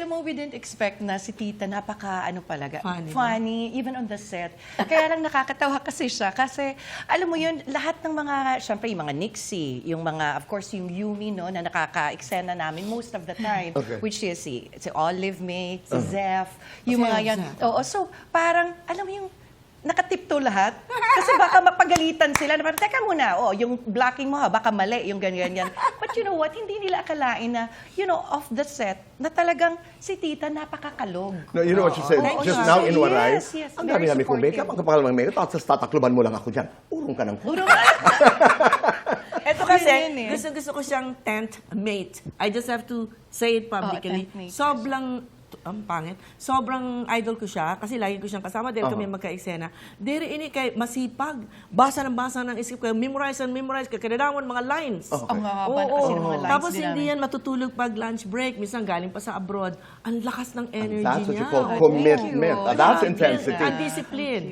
alam mo, we didn't expect na si Tita ano palaga, Funny, funny even on the set. Kaya lang nakakatawa kasi siya. Kasi, alam mo yun, lahat ng mga, syempre yung mga Nixie, yung mga, of course, yung Yumi, no, na nakaka-eksena namin most of the time, which is si Olive May, si Zeph, yung mga yan. Oo, so parang, alam mo yung, nakatipto lahat. Kasi baka mapagalitan sila. Na parang, teka muna, yung blocking mo baka mali, yung ganyan-ganyan. But you know what, hindi nila akalain na, off the set, na talagang si Tita napakakalog. No, you know what she said just now in Waray? Yes, Ang very dami-dami kong makeup, supportive. ang kapal ng makeup, tapos tatakluban mo lang ako dyan. Urong ka ng Ito kasi, Yun eh. gusto ko siyang tent mate. I just have to say it publicly. tent mate. Ang pangit. Sobrang idol ko siya kasi lagi ko siyang kasama dahil kami magka-eksena. Dere ini kay masipag. Basa ng isip ko. Memorize, kakailangan mga lines. Ang haba kasi ng mga lines Tapos din hindi namin. yan matutulog pag lunch break. Minsan galing pa sa abroad. Ang lakas ng energy That's what niya. you call commitment. you. That's intensity. Ang discipline.